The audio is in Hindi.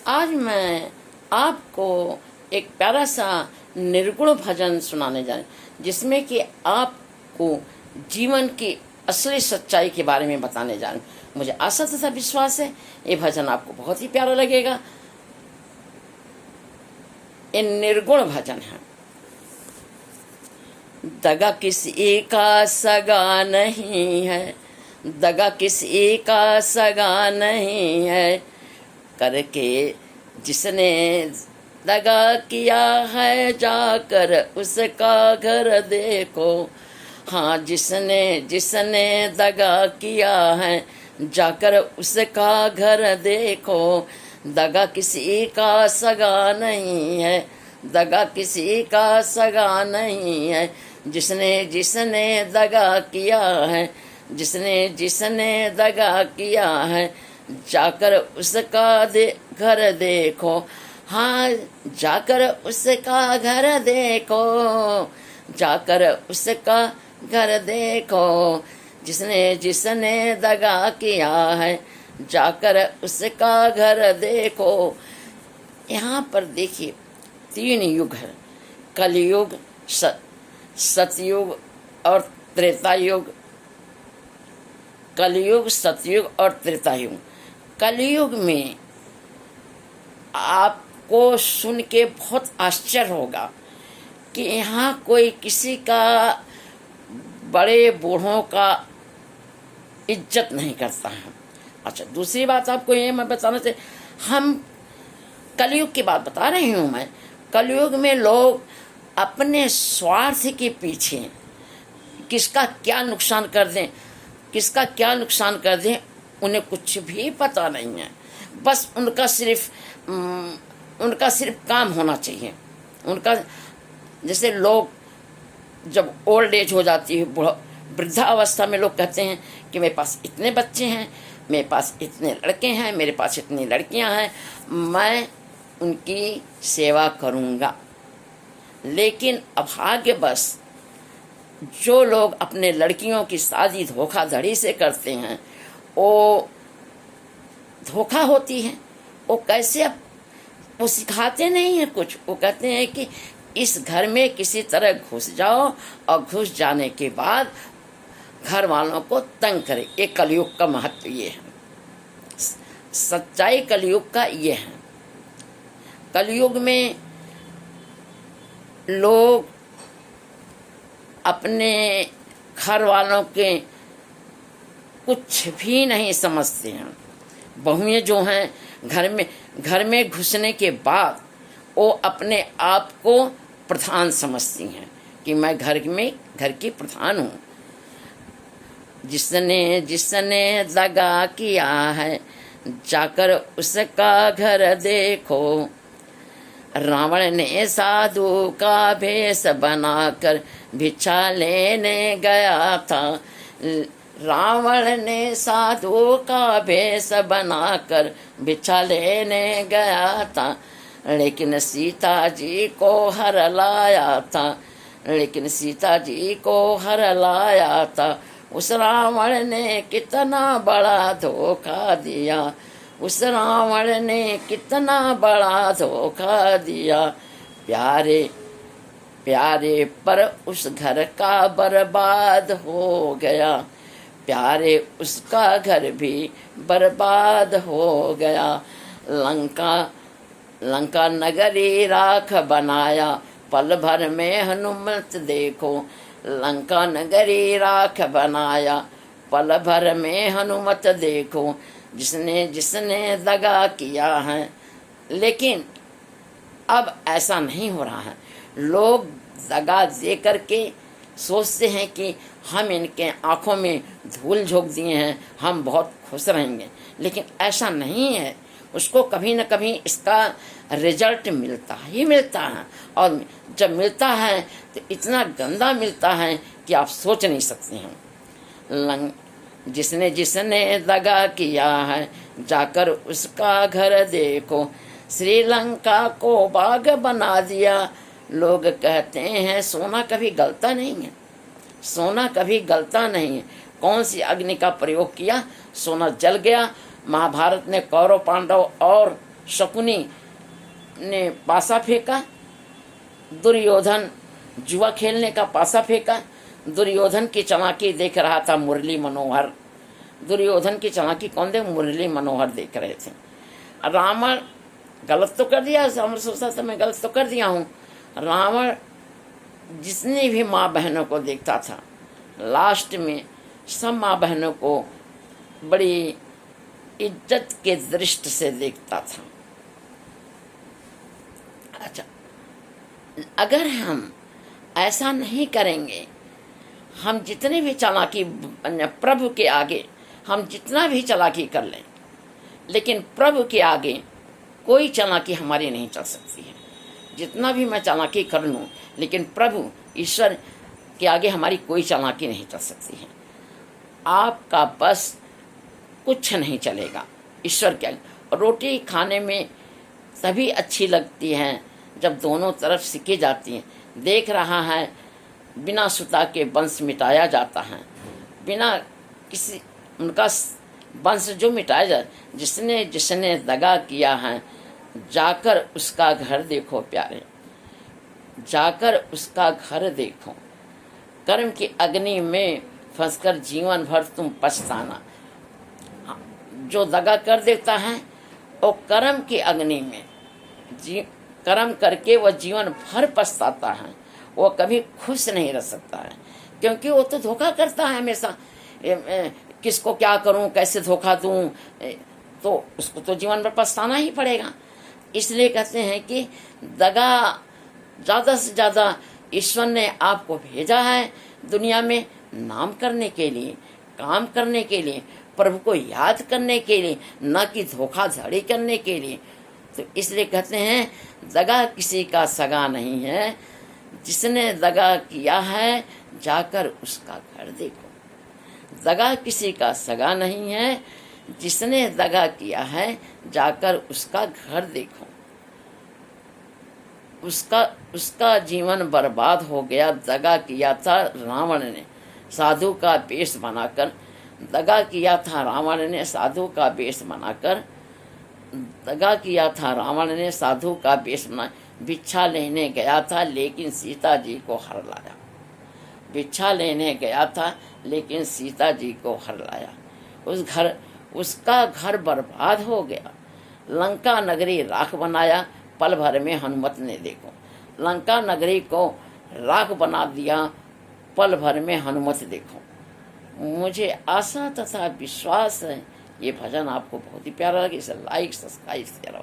आज मैं आपको एक प्यारा सा निर्गुण भजन सुनाने जा रही हूँ, जिसमें कि आपको जीवन की असली सच्चाई के बारे में बताने जा रही हूँ। मुझे आशा तथा विश्वास है ये भजन आपको बहुत ही प्यारा लगेगा। ये निर्गुण भजन है। दगा किसी का सगा नहीं है, दगा किसी का सगा नहीं है, करके जिसने दगा किया है जाकर उसका घर देखो। हाँ, जिसने जिसने दगा किया है जाकर उसका घर देखो। दगा किसी का सगा नहीं है, दगा किसी का सगा नहीं है, जिसने जिसने दगा किया है, जिसने जिसने दगा किया है जाकर उसका घर देखो। हाँ, जाकर उसका घर देखो, जाकर उसका घर देखो। जिसने जिसने दगा किया है जाकर उसका घर देखो। यहाँ पर देखिए 3 युग है, कलयुग, सतयुग और त्रेता युग। कलयुग, सतयुग और त्रेता युग। कलयुग में आपको सुन के बहुत आश्चर्य होगा कि यहाँ कोई किसी का, बड़े बूढ़ों का इज्जत नहीं करता है। अच्छा, दूसरी बात आपको ये मैं बताना चाहिए, हम कलयुग की बात बता रही हूँ मैं। कलयुग में लोग अपने स्वार्थ के पीछे किसका क्या नुकसान कर दें, किसका क्या नुकसान कर दें, उन्हें कुछ भी पता नहीं है। बस उनका सिर्फ काम होना चाहिए। उनका, जैसे लोग जब ओल्ड एज हो जाती है, वृद्धावस्था में लोग कहते हैं कि मेरे पास इतने बच्चे हैं, मेरे पास इतने लड़के हैं, मेरे पास इतनी लड़कियां हैं, मैं उनकी सेवा करूंगा। लेकिन अभाग्यवश जो लोग अपने लड़कियों की शादी धोखाधड़ी से करते हैं, वो धोखा होती है। वो कैसे, वो सिखाते नहीं हैं कुछ। वो कहते हैं कि इस घर में किसी तरह घुस जाओ और घुस जाने के बाद घर वालों को तंग करे। ये कलयुग का महत्व ये है, सच्चाई कलयुग का ये है। कलयुग में लोग अपने घर वालों के कुछ भी नहीं समझते हैं। बहुएं जो हैं घर में घुसने के बाद वो अपने आप को प्रधान समझती हैं कि मैं घर की प्रधान हूँ। जिसने जिसने दगा किया है जाकर उसका घर देखो। रावण ने साधु का भेष बनाकर भिक्षा लेने गया था। रावण ने साधु का भेष बनाकर भिक्षा लेने गया था, लेकिन सीता जी को हर लाया था, लेकिन सीता जी को हर लाया था। उस रावण ने कितना बड़ा धोखा दिया, उस रावण ने कितना बड़ा धोखा दिया। प्यारे प्यारे पर उस घर का बर्बाद हो गया, प्यारे उसका घर भी बर्बाद हो गया। लंका नगरी राख बनाया, पल भर में हनुमत देखो। लंका नगरी राख बनाया, पल भर में हनुमत देखो। जिसने जिसने दगा किया है। लेकिन अब ऐसा नहीं हो रहा है। लोग दगा दे करके सोचते हैं कि हम इनके आंखों में धूल झोंक दिए हैं, हम बहुत खुश रहेंगे। लेकिन ऐसा नहीं है। उसको कभी न कभी इसका रिजल्ट मिलता ही मिलता है, और जब मिलता है तो इतना गंदा मिलता है कि आप सोच नहीं सकते हैं। जिसने जिसने दगा किया है जाकर उसका घर देखो। श्रीलंका को बाग बना दिया। लोग कहते हैं सोना कभी गलता नहीं है, सोना कभी गलता नहीं है। कौन सी अग्नि का प्रयोग किया, सोना जल गया। महाभारत ने कौरव पांडव और शकुनी ने पासा फेंका, दुर्योधन जुआ खेलने का पासा फेंका। दुर्योधन की चालाकी देख रहा था मुरली मनोहर। दुर्योधन की चालाकी कौन देख? मुरली मनोहर देख रहे थे। रावण गलत तो कर दिया, रावण सोचता था मैं गलत तो कर दिया हूँ। रावण जितनी भी माँ बहनों को देखता था, लास्ट में सब माँ बहनों को बड़ी इज्जत के दृष्टि से देखता था। अच्छा, अगर हम ऐसा नहीं करेंगे, हम जितने भी चालाकी प्रभु के आगे हम जितना भी चालाकी कर लें, लेकिन प्रभु के आगे कोई चालाकी हमारी नहीं चल सकती है। जितना भी मैं चालाकी कर लूँ, लेकिन प्रभु ईश्वर के आगे हमारी कोई चालाकी नहीं चल सकती है। आपका बस कुछ नहीं चलेगा ईश्वर के आगे। रोटी खाने में तभी अच्छी लगती है जब दोनों तरफ सिकी जाती हैं। देख रहा है बिना सुता के वंश मिटाया जाता है, बिना किसी उनका वंश जो मिटाया जाए। जिसने जिसने दगा किया है, जाकर उसका घर देखो प्यारे, जाकर उसका घर देखो। कर्म की अग्नि में फंसकर जीवन भर तुम पछताना। जो दगा कर देता है वो कर्म की अग्नि में कर्म करके वह जीवन भर पछताता है। वो कभी खुश नहीं रह सकता है, क्योंकि वो तो धोखा करता है हमेशा। किसको क्या करूं, कैसे धोखा दूं, तो उसको तो जीवन भर पछताना ही पड़ेगा। इसलिए कहते हैं कि दगा ज़्यादा से ज़्यादा ईश्वर ने आपको भेजा है दुनिया में नाम करने के लिए, काम करने के लिए, प्रभु को याद करने के लिए, न कि धोखाधड़ी करने के लिए। तो इसलिए कहते हैं दगा किसी का सगा नहीं है, जिसने दगा किया है जाकर उसका घर देखो। दगा किसी का सगा नहीं है, जिसने दगा किया है जाकर उसका घर देखो। उसका जीवन बर्बाद हो गया। दगा किया था रावण ने साधु का वेश बनाकर, दगा किया था रावण ने साधु का वेश बनाकर, दगा किया था रावण ने साधु का वेश बना। भिक्षा लेने गया था लेकिन सीता जी को हर लाया। भिक्षा लेने गया था लेकिन सीता जी को हर लाया। उसका घर बर्बाद हो गया। लंका नगरी राख बनाया, पल भर में हनुमत ने देखो। लंका नगरी को राख बना दिया, पल भर में हनुमत देखो। मुझे आशा तथा विश्वास है ये भजन आपको बहुत ही प्यारा लगे। इसे लाइक सब्सक्राइब शेयर।